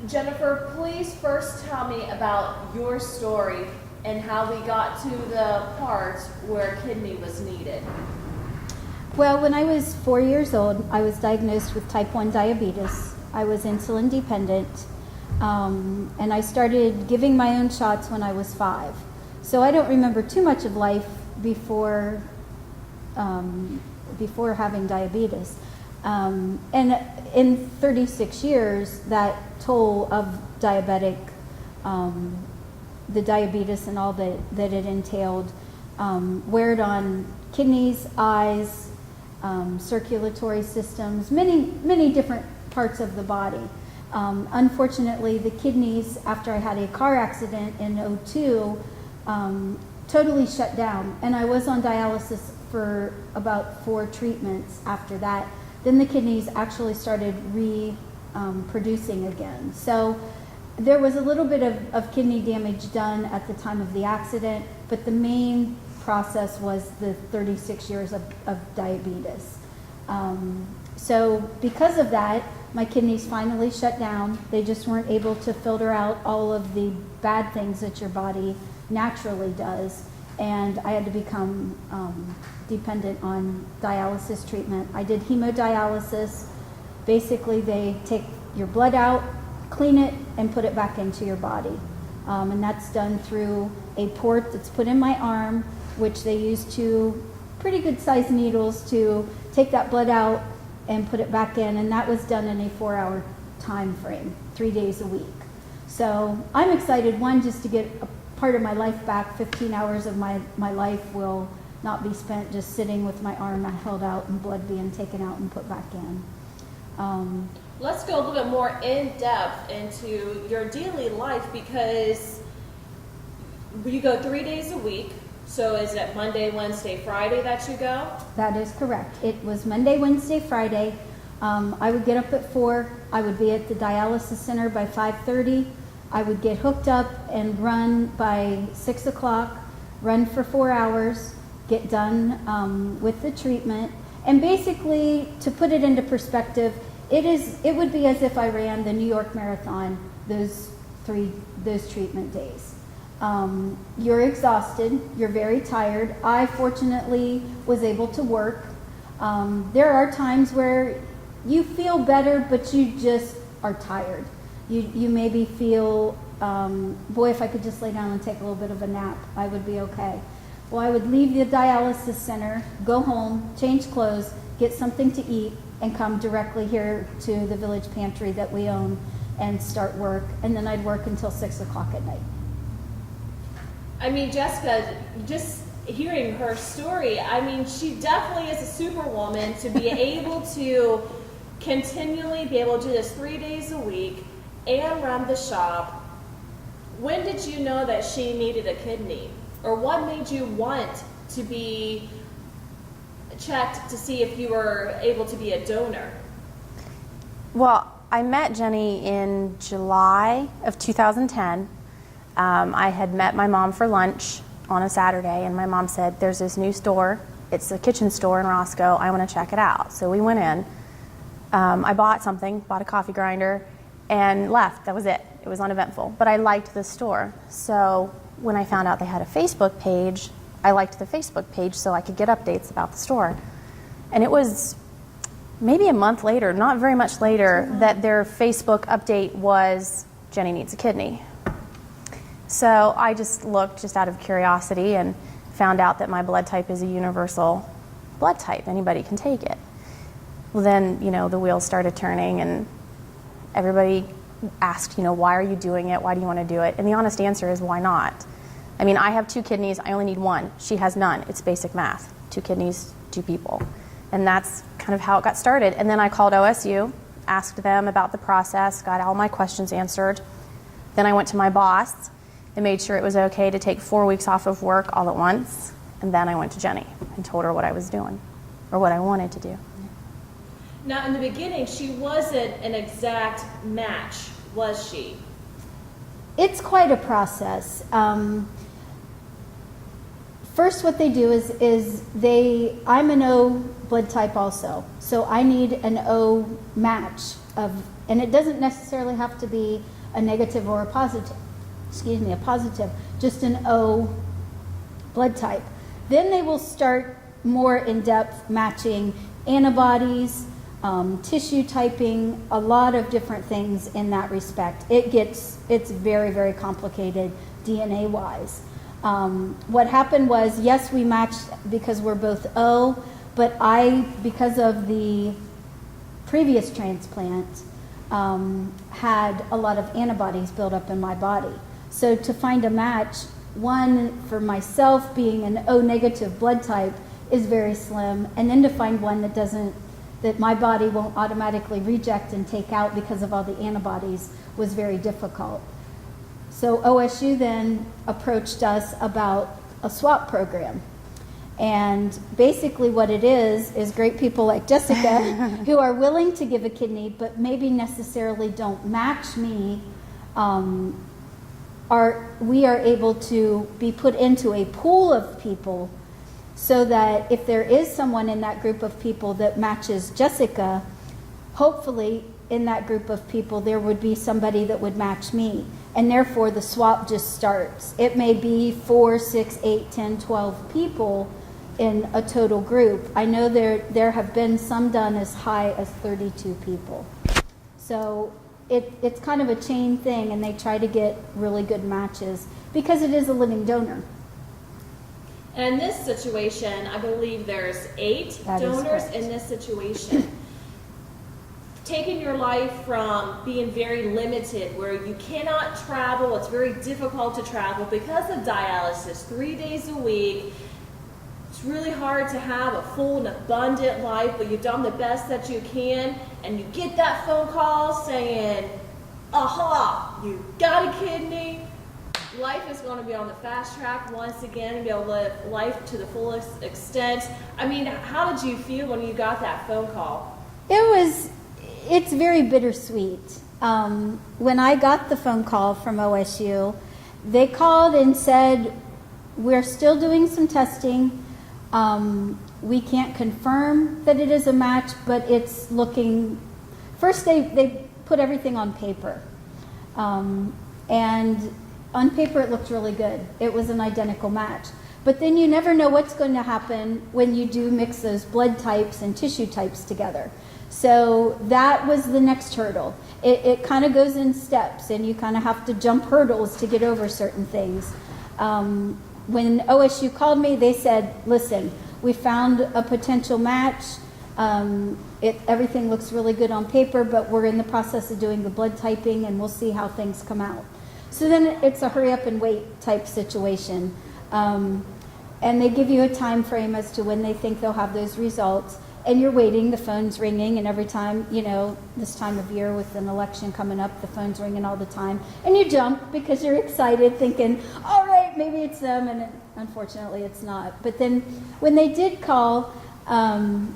Jennifer, please first tell me about your story and how we got to the part where a kidney was needed. Well, when I was 4 years old, I was diagnosed with type 1 diabetes. I was insulin dependent, and I started giving my own shots when I was 5. So I don't remember too much of life before having diabetes. And in 36 years, that toll of diabetic, the diabetes and all that it entailed, weared on kidneys, eyes, circulatory systems, many different parts of the body. Unfortunately, the kidneys, after I had a car accident in '02, totally shut down, and I was on dialysis for about 4 treatments after that. Then the kidneys actually started reproducing again. So there was a little bit of kidney damage done at the time of the accident, but the main process was the 36 years of diabetes. So because of that, my kidneys finally shut down. They just weren't able to filter out all of the bad things that your body naturally does, and I had to become dependent on dialysis treatment. I did hemodialysis. Basically, they take your blood out, clean it, and put it back into your body. And that's done through a port that's put in my arm, which they use 2 pretty good sized needles to take that blood out and put it back in, and that was done in a 4-hour time frame, 3 days a week. So I'm excited, one, just to get a part of my life back. 15 hours of my life will not be spent just sitting with my arm held out and blood being taken out and put back in. Let's go a little bit more in depth into your daily life, because you go 3 days a week. So is it Monday, Wednesday, Friday that you go? That is correct. It was Monday, Wednesday, Friday. I would get up at 4. I would be at the dialysis center by 5:30. I would get hooked up and run by 6 o'clock, run for 4 hours, get done with the treatment. And basically, to put it into perspective, it would be as if I ran the New York Marathon those treatment days. You're exhausted, you're very tired. I fortunately was able to work. There are times where you feel better, but you just are tired. You maybe feel, boy, if I could just lay down and take a little bit of a nap, I would be okay. Well, I would leave the dialysis center, go home, change clothes, get something to eat, and come directly here to the village pantry that we own and start work. And then I'd work until 6 o'clock at night. I mean, Jessica, just hearing her story, I mean, she definitely is a superwoman to be able to continually be able to do this 3 days a week and run the shop. When did you know that she needed a kidney? Or what made you want to be checked to see if you were able to be a donor? Well, I met Jenny in July of 2010. I had met my mom for lunch on a Saturday, and my mom said, there's this new store. It's a kitchen store in Roscoe. I want to check it out. So we went in. I bought a coffee grinder, and left. That was it. It was uneventful. But I liked the store. So when I found out they had a Facebook page, I liked the Facebook page so I could get updates about the store. And it was maybe a month later, not very much later, that their Facebook update was, Jenny needs a kidney. So I just looked just out of curiosity and found out that my blood type is a universal blood type. Anybody can take it. Well, then, the wheels started turning, and everybody asked, why are you doing it? Why do you want to do it? And the honest answer is, why not? I mean, I have 2 kidneys. I only need 1. She has none. It's basic math. 2 kidneys, 2 people. And that's kind of how it got started. And then I called OSU, asked them about the process, got all my questions answered. Then I went to my boss and made sure it was okay to take 4 weeks off of work all at once. And then I went to Jenny and told her what I was doing, or what I wanted to do. Now, in the beginning, she wasn't an exact match, was she? It's quite a process. First, what they do is I'm an O blood type also, so I need an O match of And it doesn't necessarily have to be a negative or a positive, a positive, just an O blood type. Then they will start more in-depth matching antibodies, tissue typing, a lot of different things in that respect. It's very, very complicated DNA-wise. What happened was, yes, we matched because we're both O, but because of the previous transplant, had a lot of antibodies built up in my body. So to find a match, one for myself being an O negative blood type is very slim, and then to find one that my body won't automatically reject and take out because of all the antibodies was very difficult. So OSU then approached us about a swap program. And basically what it is great people like Jessica who are willing to give a kidney but maybe necessarily don't match me, we are able to be put into a pool of people so that if there is someone in that group of people that matches Jessica, hopefully in that group of people there would be somebody that would match me. And therefore the swap just starts. It may be 4, 6, 8, 10, 12 people in a total group. I know there have been some done as high as 32 people. So it's kind of a chain thing, and they try to get really good matches because it is a living donor. And in this situation, I believe there's 8 That is donors correct. in this situation. Taking your life from being very limited, where you cannot travel, it's very difficult to travel because of dialysis, 3 days a week. It's really hard to have a full and abundant life, but you've done the best that you can, and you get that phone call saying, aha, you got a kidney. Life is going to be on the fast track once again and be able to live life to the fullest extent. I mean, how did you feel when you got that phone call? It's very bittersweet. When I got the phone call from OSU, they called and said, we're still doing some testing. We can't confirm that it is a match, but it's looking, first they put everything on paper. And on paper it looked really good. It was an identical match. But then you never know what's going to happen when you do mix those blood types and tissue types together. So that was the next hurdle. It kind of goes in steps, and you kind of have to jump hurdles to get over certain things. When OSU called me, they said, listen, we found a potential match. Everything looks really good on paper, but we're in the process of doing the blood typing, and we'll see how things come out. So then it's a hurry up and wait type situation. And they give you a time frame as to when they think they'll have those results. And you're waiting, the phone's ringing, and every time, this time of year with an election coming up, the phone's ringing all the time. And you jump because you're excited, thinking, all right, maybe it's them, and unfortunately it's not. But then when they did call, I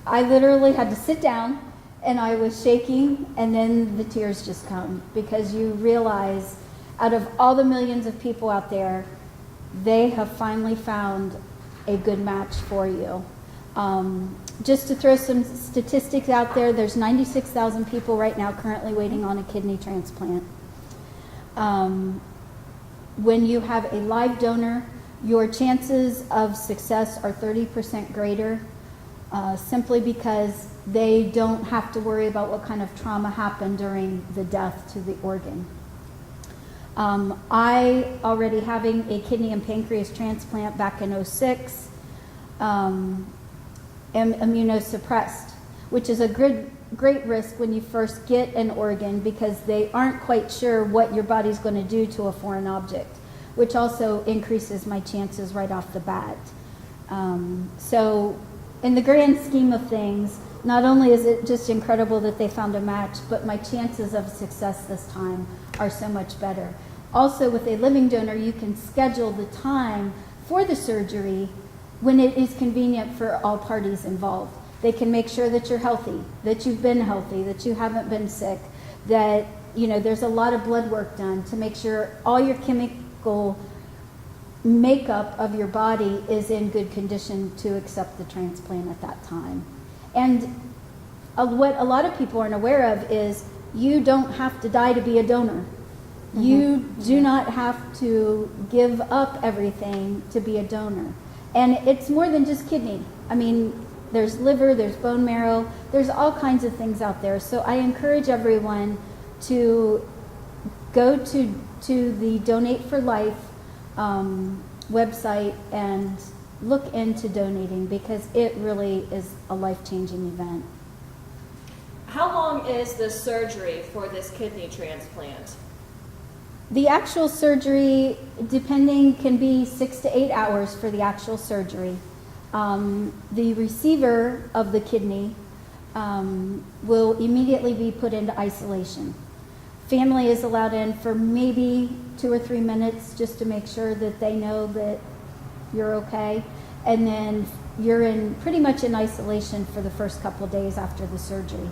literally had to sit down, and I was shaking, and then the tears just come, because you realize out of all the millions of people out there, they have finally found a good match for you. Just to throw some statistics out there, there's 96,000 people right now currently waiting on a kidney transplant. When you have a live donor, your chances of success are 30% greater, simply because they don't have to worry about what kind of trauma happened during the death to the organ. I, already having a kidney and pancreas transplant back in '06, am immunosuppressed, which is a great risk when you first get an organ, because they aren't quite sure what your body's going to do to a foreign object, which also increases my chances right off the bat. So in the grand scheme of things, not only is it just incredible that they found a match, but my chances of success this time are so much better. Also, with a living donor, you can schedule the time for the surgery when it is convenient for all parties involved. They can make sure that you're healthy, that you've been healthy, that you haven't been sick, that there's a lot of blood work done to make sure all your chemical makeup of your body is in good condition to accept the transplant at that time. And what a lot of people aren't aware of is you don't have to die to be a donor. You do not have to give up everything to be a donor. And it's more than just kidney. I mean, there's liver, there's bone marrow, there's all kinds of things out there. So I encourage everyone to go to the Donate for Life website and look into donating, because it really is a life-changing event. How long is the surgery for this kidney transplant? The actual surgery, depending, can be 6 to 8 hours for the actual surgery. The receiver of the kidney will immediately be put into isolation. Family is allowed in for maybe 2 or 3 minutes just to make sure that they know that you're okay. And then you're pretty much in isolation for the first couple days after the surgery.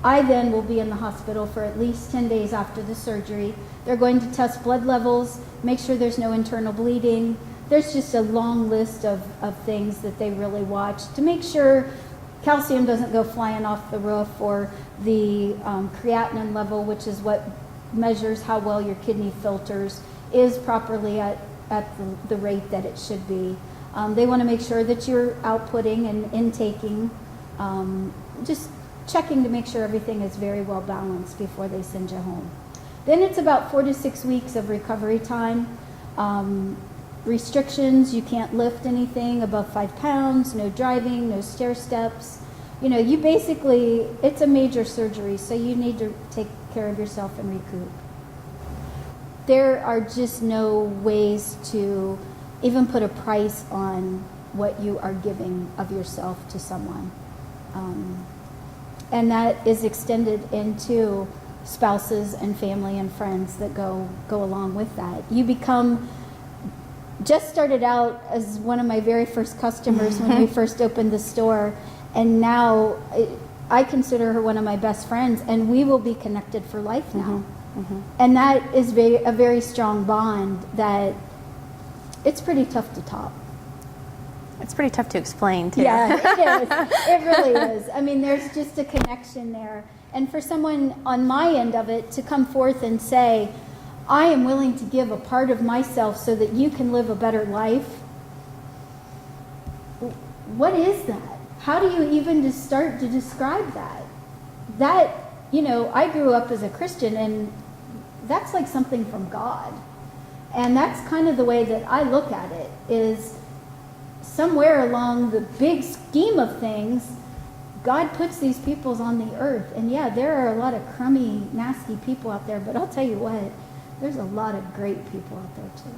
I then will be in the hospital for at least 10 days after the surgery. They're going to test blood levels, make sure there's no internal bleeding. There's just a long list of things that they really watch to make sure calcium doesn't go flying off the roof, or the creatinine level, which is what measures how well your kidney filters, is properly at the rate that it should be. They want to make sure that you're outputting and intaking, just checking to make sure everything is very well balanced before they send you home. Then it's about 4 to 6 weeks of recovery time. Restrictions: you can't lift anything above 5 pounds, no driving, no stair steps. You know, you basically, it's a major surgery, so you need to take care of yourself and recoup. There are just no ways to even put a price on what you are giving of yourself to someone. And that is extended into spouses and family and friends that go along with that. You become, just started out as one of my very first customers when we first opened the store, and now I consider her one of my best friends, and we will be connected for life now. And that is a very strong bond that it's pretty tough to top. It's pretty tough to explain, too. Yeah, it is. It really is. I mean, there's just a connection there. And for someone on my end of it to come forth and say, I am willing to give a part of myself so that you can live a better life, what is that? How do you even just start to describe that? That, you know, I grew up as a Christian, and that's like something from God. And that's kind of the way that I look at it, is somewhere along the big scheme of things, God puts these peoples on the earth. And yeah, there are a lot of crummy, nasty people out there, but I'll tell you what, there's a lot of great people out there too.